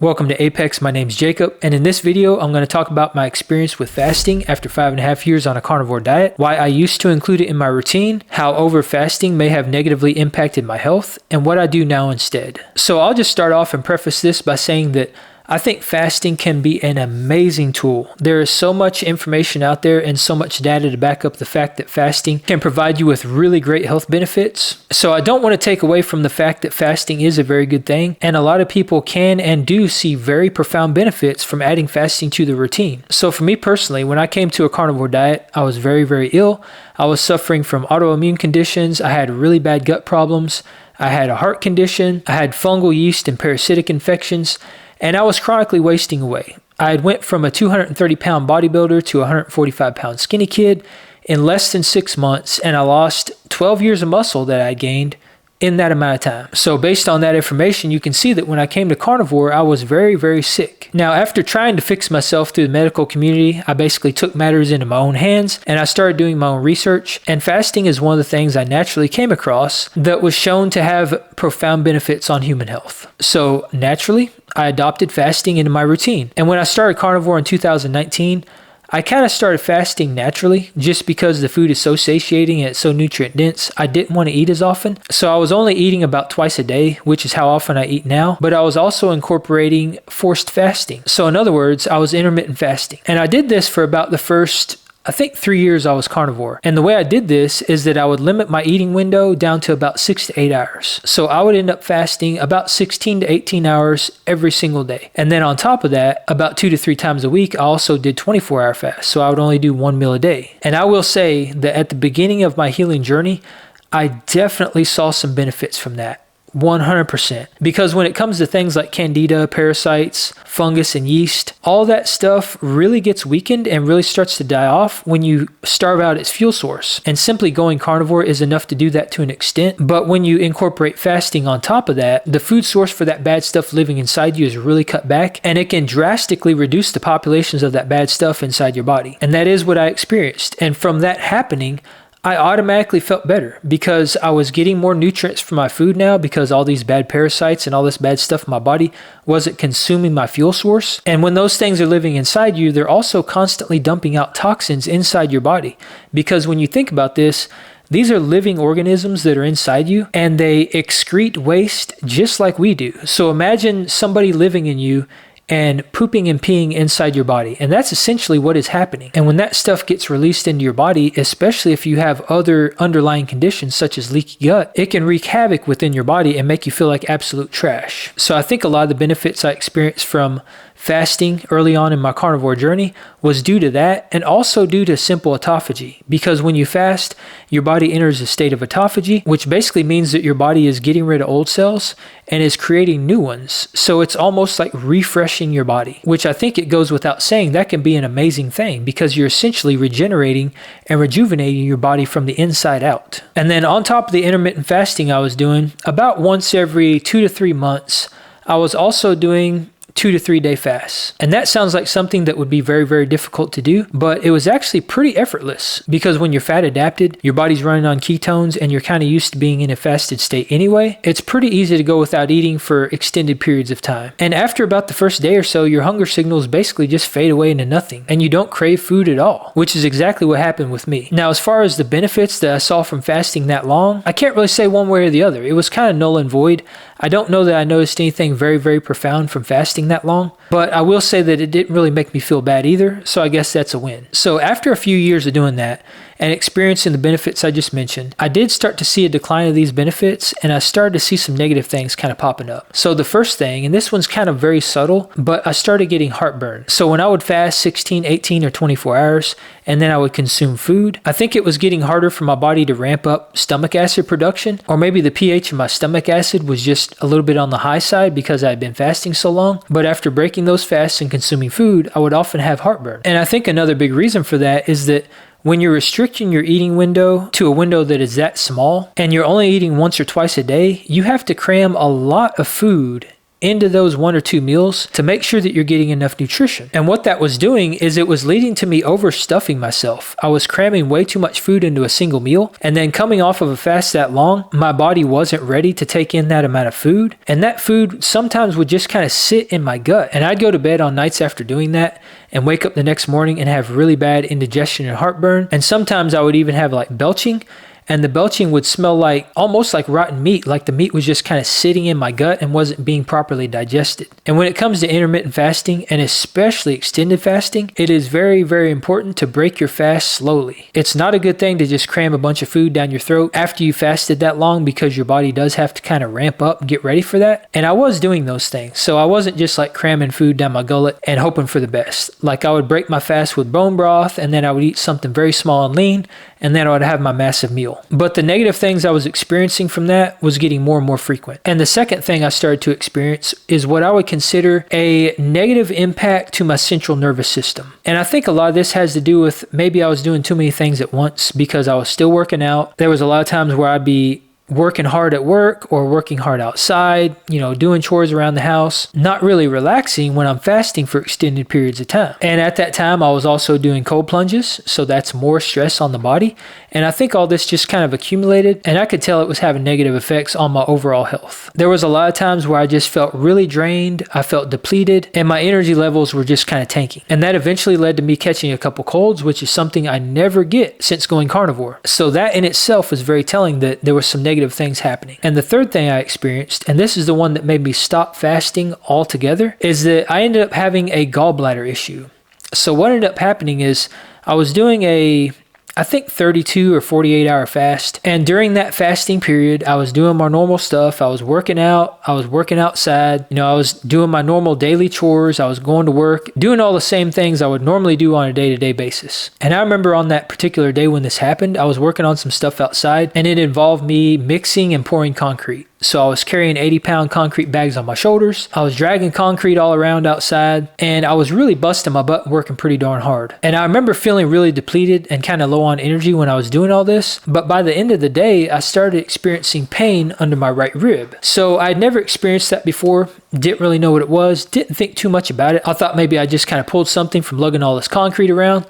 Welcome to Apex, my name's Jacob, and in this video I'm going to talk about my experience with fasting after 5.5 years on a carnivore diet, why I used to include it in my routine, how over fasting may have negatively impacted my health, and what I do now instead. So I'll just start off and preface this by saying that I think fasting can be an amazing tool. There is so much information out there and so much data to back up the fact that fasting can provide you with really great health benefits. So I don't want to take away from the fact that fasting is a very good thing, and a lot of people can and do see very profound benefits from adding fasting to the routine. So for me personally, when I came to a carnivore diet, I was very, very ill. I was suffering from autoimmune conditions. I had really bad gut problems. I had a heart condition. I had fungal yeast and parasitic infections. And I was chronically wasting away. I had went from a 230-pound bodybuilder to a 145-pound skinny kid in less than 6 months, and I lost 12 years of muscle that I gained in that amount of time. So based on that information, you can see that when I came to carnivore, I was very, very sick. Now, after trying to fix myself through the medical community, I basically took matters into my own hands and I started doing my own research. And fasting is one of the things I naturally came across that was shown to have profound benefits on human health. So naturally, I adopted fasting into my routine. And when I started carnivore in 2019, I kind of started fasting naturally just because the food is so satiating and it's so nutrient dense. I didn't want to eat as often. So I was only eating about twice a day, which is how often I eat now. But I was also incorporating forced fasting. So in other words, I was intermittent fasting. And I did this for about the first 3 years I was carnivore. And the way I did this is that I would limit my eating window down to about 6 to 8 hours. So I would end up fasting about 16 to 18 hours every single day. And then on top of that, about 2 to 3 times a week, I also did 24-hour fasts. So I would only do 1 meal a day. And I will say that at the beginning of my healing journey, I definitely saw some benefits from that. 100%. Because when it comes to things like candida, parasites, fungus, and yeast, all that stuff really gets weakened and really starts to die off when you starve out its fuel source. And simply going carnivore is enough to do that to an extent. But when you incorporate fasting on top of that, the food source for that bad stuff living inside you is really cut back, and it can drastically reduce the populations of that bad stuff inside your body. And that is what I experienced. And from that happening, I automatically felt better because I was getting more nutrients from my food now because all these bad parasites and all this bad stuff in my body wasn't consuming my fuel source. And when those things are living inside you, they're also constantly dumping out toxins inside your body. Because when you think about this, these are living organisms that are inside you and they excrete waste just like we do. So imagine somebody living in you and pooping and peeing inside your body. And that's essentially what is happening. And when that stuff gets released into your body, especially if you have other underlying conditions such as leaky gut, it can wreak havoc within your body and make you feel like absolute trash. So I think a lot of the benefits I experienced from fasting early on in my carnivore journey was due to that, and also due to simple autophagy. Because when you fast, your body enters a state of autophagy, which basically means that your body is getting rid of old cells and is creating new ones. So it's almost like refreshing your body, which I think it goes without saying that can be an amazing thing because you're essentially regenerating and rejuvenating your body from the inside out. And then on top of the intermittent fasting I was doing, about once every 2 to 3 months, I was also doing 2 to 3 day fasts. And that sounds like something that would be very, very difficult to do, but it was actually pretty effortless because when you're fat adapted, your body's running on ketones and you're kind of used to being in a fasted state anyway, it's pretty easy to go without eating for extended periods of time. And after about the first day or so, your hunger signals basically just fade away into nothing and you don't crave food at all, which is exactly what happened with me. Now, as far as the benefits that I saw from fasting that long, I can't really say one way or the other. It was kind of null and void. I don't know that I noticed anything very, very profound from fasting that long, but I will say that it didn't really make me feel bad either, so I guess that's a win. So after a few years of doing that and experiencing the benefits I just mentioned, I did start to see a decline of these benefits and I started to see some negative things kind of popping up. So the first thing, and this one's kind of very subtle, but I started getting heartburn. So when I would fast 16, 18, or 24 hours, and then I would consume food, I think it was getting harder for my body to ramp up stomach acid production, or maybe the pH of my stomach acid was just a little bit on the high side because I had been fasting so long. But after breaking those fasts and consuming food, I would often have heartburn. And I think another big reason for that is that when you're restricting your eating window to a window that is that small and you're only eating once or twice a day, you have to cram a lot of food into those 1 or 2 meals to make sure that you're getting enough nutrition. And what that was doing is it was leading to me overstuffing myself. I was cramming way too much food into a single meal, and then coming off of a fast that long, my body wasn't ready to take in that amount of food, and that food sometimes would just kind of sit in my gut. And I'd go to bed on nights after doing that and wake up the next morning and have really bad indigestion and heartburn, and sometimes I would even have like belching. And the belching would smell like almost like rotten meat, like the meat was just kind of sitting in my gut and wasn't being properly digested. And when it comes to intermittent fasting, and especially extended fasting, it is very, very important to break your fast slowly. It's not a good thing to just cram a bunch of food down your throat after you fasted that long, because your body does have to kind of ramp up and get ready for that. And I was doing those things. So I wasn't just like cramming food down my gullet and hoping for the best. Like I would break my fast with bone broth, and then I would eat something very small and lean, and then I would have my massive meal. But the negative things I was experiencing from that was getting more and more frequent. And the second thing I started to experience is what I would consider a negative impact to my central nervous system. And I think a lot of this has to do with maybe I was doing too many things at once because I was still working out. There was a lot of times where I'd be working hard at work or working hard outside, doing chores around the house, not really relaxing when I'm fasting for extended periods of time. And at that time, I was also doing cold plunges, so that's more stress on the body. And I think all this just kind of accumulated, and I could tell it was having negative effects on my overall health. There was a lot of times where I just felt really drained, I felt depleted, and my energy levels were just kind of tanking. And that eventually led to me catching a couple colds, which is something I never get since going carnivore. So that in itself was very telling that there was some negative things happening. And the third thing I experienced, and this is the one that made me stop fasting altogether, is that I ended up having a gallbladder issue. So what ended up happening is I was doing I think 32 or 48 hour fast. And during that fasting period, I was doing my normal stuff. I was working out. I was working outside. I was doing my normal daily chores. I was going to work, doing all the same things I would normally do on a day-to-day basis. And I remember on that particular day when this happened, I was working on some stuff outside, and it involved me mixing and pouring concrete. So I was carrying 80-pound concrete bags on my shoulders. I was dragging concrete all around outside, and I was really busting my butt working pretty darn hard. And I remember feeling really depleted and kind of low on energy when I was doing all this. But by the end of the day, I started experiencing pain under my right rib. So I'd never experienced that before. Didn't really know what it was. Didn't think too much about it. I thought maybe I just kind of pulled something from lugging all this concrete around.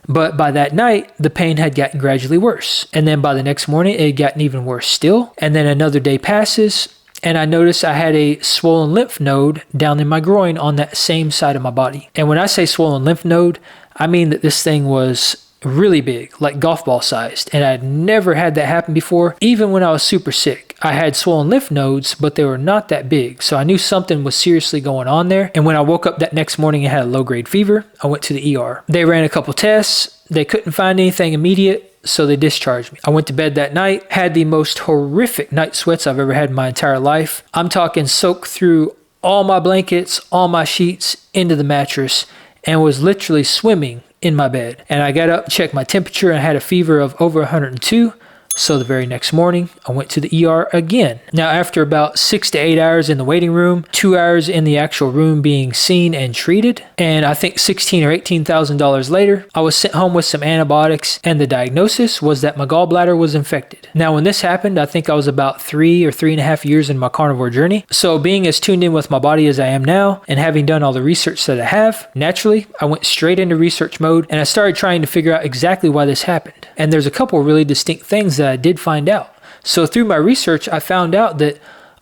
But by that night, the pain had gotten gradually worse. And then by the next morning, it had gotten even worse still. And then another day passes, and I noticed I had a swollen lymph node down in my groin on that same side of my body. And when I say swollen lymph node, I mean that this thing was really big, like golf ball sized. And I'd never had that happen before. Even when I was super sick, I had swollen lymph nodes, but they were not that big. So I knew something was seriously going on there. And when I woke up that next morning and had a low grade fever, I went to the ER. They ran a couple tests. They couldn't find anything immediate, so they discharged me. I went to bed that night, had the most horrific night sweats I've ever had in my entire life. I'm talking soaked through all my blankets, all my sheets into the mattress, and was literally swimming in my bed. And I got up, checked my temperature, and I had a fever of over 102. So the very next morning, I went to the ER again. Now, after about 6 to 8 hours in the waiting room, 2 hours in the actual room being seen and treated, and I think $16,000 or $18,000 later, I was sent home with some antibiotics, and the diagnosis was that my gallbladder was infected. Now, when this happened, I think I was about 3 or 3.5 years in my carnivore journey. So being as tuned in with my body as I am now, and having done all the research that I have, naturally, I went straight into research mode, and I started trying to figure out exactly why this happened. And there's a couple really distinct things that I did find out. So through my research, I found out that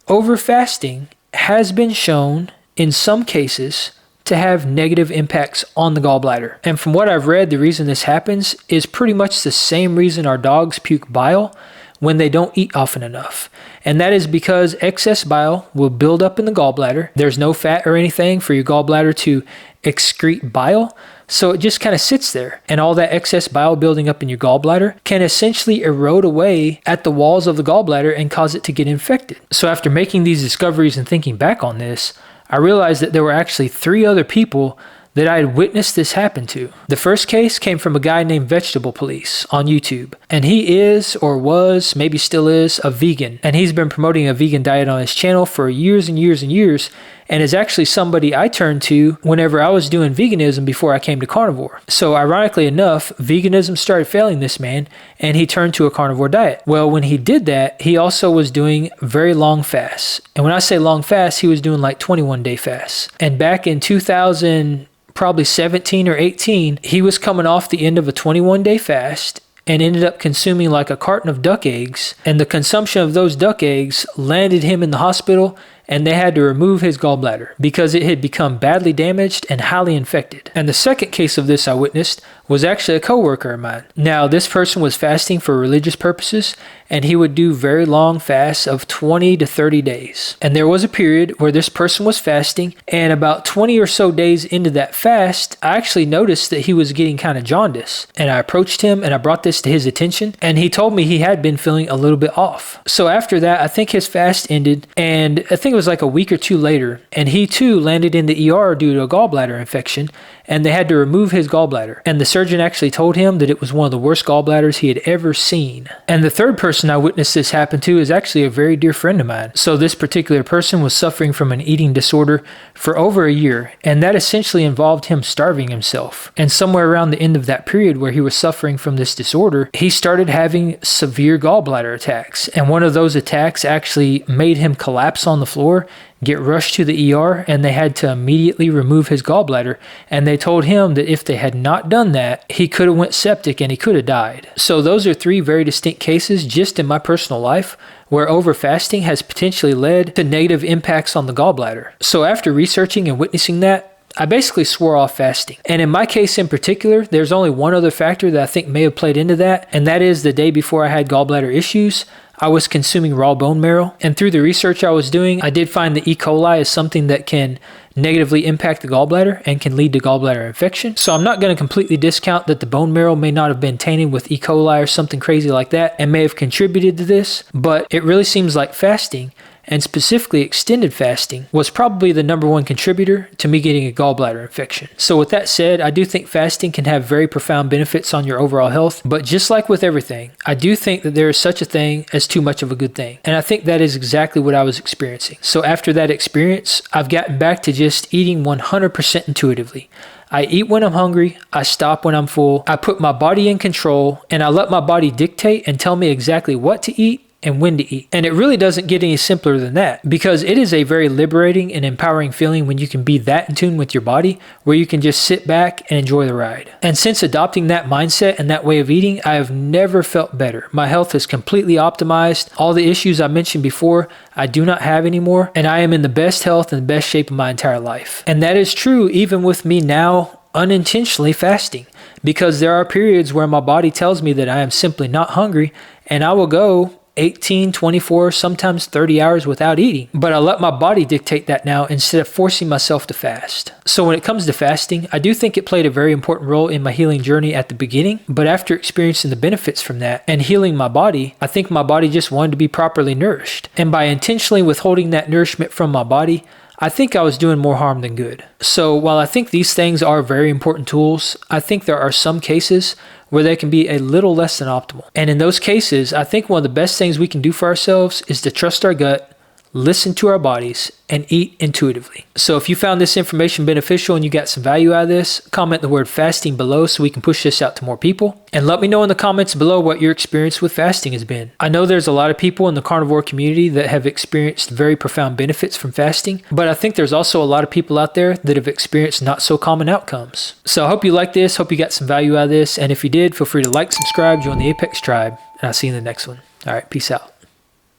overfasting has been shown in some cases to have negative impacts on the gallbladder. And from what I've read, the reason this happens is pretty much the same reason our dogs puke bile when they don't eat often enough. And that is because excess bile will build up in the gallbladder. There's no fat or anything for your gallbladder to excrete bile. So it just kind of sits there, and all that excess bile building up in your gallbladder can essentially erode away at the walls of the gallbladder and cause it to get infected. So after making these discoveries and thinking back on this, I realized that there were actually 3 other people that I had witnessed this happen to. The first case came from a guy named Vegetable Police on YouTube. And he is, or was, maybe still is, a vegan. And he's been promoting a vegan diet on his channel for years and years and years. and is actually somebody I turned to whenever I was doing veganism before I came to carnivore. So ironically enough, veganism started failing this man, and he turned to a carnivore diet. Well, when he did that, he also was doing very long fasts. And when I say long fasts, he was doing like 21-day fasts. And back in 2000, probably 17 or 18, he was coming off the end of a 21-day fast and ended up consuming like a carton of duck eggs. And the consumption of those duck eggs landed him in the hospital, and they had to remove his gallbladder because it had become badly damaged and highly infected. And the second case of this I witnessed was actually a coworker of mine. Now, this person was fasting for religious purposes, and he would do very long fasts of 20 to 30 days. And there was a period where this person was fasting, and about 20 or so days into that fast, I actually noticed that he was getting kind of jaundice. And I approached him and I brought this to his attention, and he told me he had been feeling a little bit off. So after that, I think his fast ended, and I think it was like a week or two later, and he too landed in the ER due to a gallbladder infection, and they had to remove his gallbladder. And the surgeon actually told him that it was one of the worst gallbladders he had ever seen. And the third person I witnessed this happen to is actually a very dear friend of mine. So this particular person was suffering from an eating disorder for over a year, and that essentially involved him starving himself. And somewhere around the end of that period where he was suffering from this disorder, he started having severe gallbladder attacks. And one of those attacks actually made him collapse on the floor, get rushed to the ER, and they had to immediately remove his gallbladder. And they told him that if they had not done that, he could have went septic and he could have died. So those are three very distinct cases just in my personal life where overfasting has potentially led to negative impacts on the gallbladder. So after researching and witnessing that, I basically swore off fasting. And in my case in particular, there's only one other factor that I think may have played into that, and that is the day before I had gallbladder issues, I was consuming raw bone marrow. And through the research I was doing, I did find that E. coli is something that can negatively impact the gallbladder and can lead to gallbladder infection. So I'm not going to completely discount that the bone marrow may not have been tainted with E. coli or something crazy like that and may have contributed to this, but it really seems like fasting, and specifically extended fasting, was probably the number one contributor to me getting a gallbladder infection. So with that said, I do think fasting can have very profound benefits on your overall health, but just like with everything, I do think that there is such a thing as too much of a good thing. And I think that is exactly what I was experiencing. So after that experience, I've gotten back to just eating 100% intuitively. I eat when I'm hungry, I stop when I'm full, I put my body in control, and I let my body dictate and tell me exactly what to eat and when to eat. And it really doesn't get any simpler than that, because it is a very liberating and empowering feeling when you can be that in tune with your body, where you can just sit back and enjoy the ride. And since adopting that mindset and that way of eating, I have never felt better. My health is completely optimized. All the issues I mentioned before, I do not have anymore, and I am in the best health and the best shape of my entire life. And that is true even with me now unintentionally fasting, because there are periods where my body tells me that I am simply not hungry, and I will go 18, 24, sometimes 30 hours without eating. But I let my body dictate that now instead of forcing myself to fast. So when it comes to fasting, I do think it played a very important role in my healing journey at the beginning. But after experiencing the benefits from that and healing my body, I think my body just wanted to be properly nourished. And by intentionally withholding that nourishment from my body, I think I was doing more harm than good. So while I think these things are very important tools, I think there are some cases where they can be a little less than optimal. And in those cases, I think one of the best things we can do for ourselves is to trust our gut, listen to our bodies, and eat intuitively. So if you found this information beneficial and you got some value out of this, comment the word fasting below so we can push this out to more people. And let me know in the comments below what your experience with fasting has been. I know there's a lot of people in the carnivore community that have experienced very profound benefits from fasting, but I think there's also a lot of people out there that have experienced not so common outcomes. So I hope you liked this, hope you got some value out of this, and if you did, feel free to like, subscribe, join the Apex tribe, and I'll see you in the next one. All right, peace out.